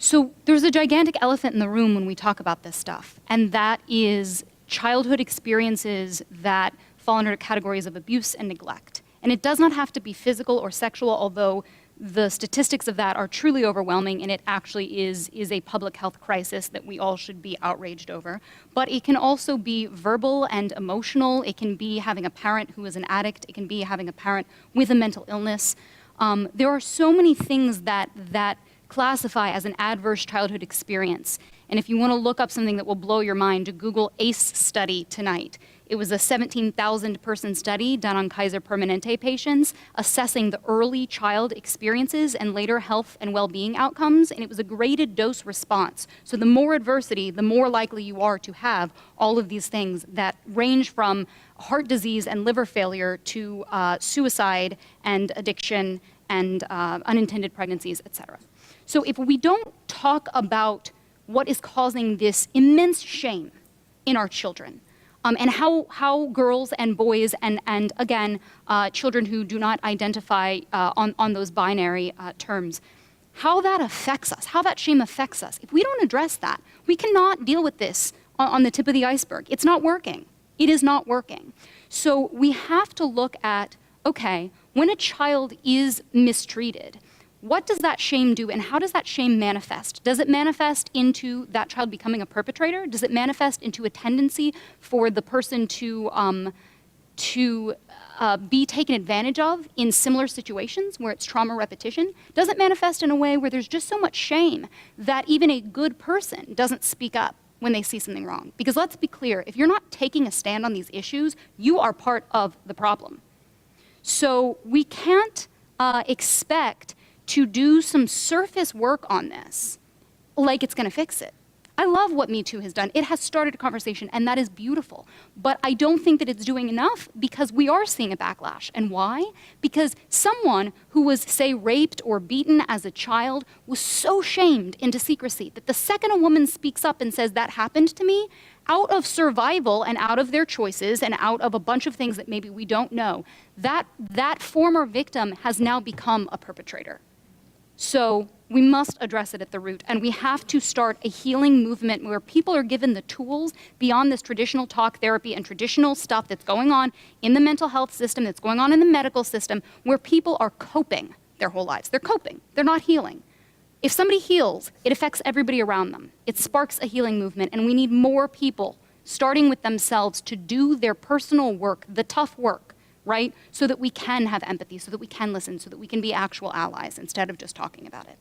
So there's a gigantic elephant in the room when we talk about this stuff, and that is childhood experiences that fall under categories of abuse and neglect. And it does not have to be physical or sexual, although the statistics of that are truly overwhelming, and it actually is a public health crisis that we all should be outraged over. But it can also be verbal and emotional. It can be having a parent who is an addict. It can be having a parent with a mental illness. There are so many things that classify as an adverse childhood experience. And if you want to look up something that will blow your mind, Google ACE study tonight. It was a 17,000-person study done on Kaiser Permanente patients, assessing the early child experiences and later health and well-being outcomes, and it was a graded dose response. So the more adversity, the more likely you are to have all of these things that range from heart disease and liver failure to suicide and addiction and unintended pregnancies, et cetera. So if we don't talk about what is causing this immense shame in our children, and how girls and boys and again, children who do not identify on those binary terms, how that affects us, how that shame affects us. If we don't address that, we cannot deal with this on the tip of the iceberg. It's not working. It is not working. So we have to look at, okay, when a child is mistreated, what does that shame do, and how does that shame manifest? Does it manifest into that child becoming a perpetrator? Does it manifest into a tendency for the person to be taken advantage of in similar situations where it's trauma repetition? Does it manifest in a way where there's just so much shame that even a good person doesn't speak up when they see something wrong? Because let's be clear, if you're not taking a stand on these issues, you are part of the problem. So we can't expect to do some surface work on this like it's going to fix it. I love what Me Too has done. It has started a conversation, and that is beautiful. But I don't think that it's doing enough because we are seeing a backlash. And why? Because someone who was, say, raped or beaten as a child was so shamed into secrecy that the second a woman speaks up and says, that happened to me, out of survival and out of their choices and out of a bunch of things that maybe we don't know, that former victim has now become a perpetrator. So we must address it at the root, and we have to start a healing movement where people are given the tools beyond this traditional talk therapy and traditional stuff that's going on in the mental health system, that's going on in the medical system, where people are coping their whole lives. They're coping. They're not healing. If somebody heals, it affects everybody around them. It sparks a healing movement, and we need more people, starting with themselves, to do their personal work, the tough work, right? So that we can have empathy, so that we can listen, so that we can be actual allies instead of just talking about it.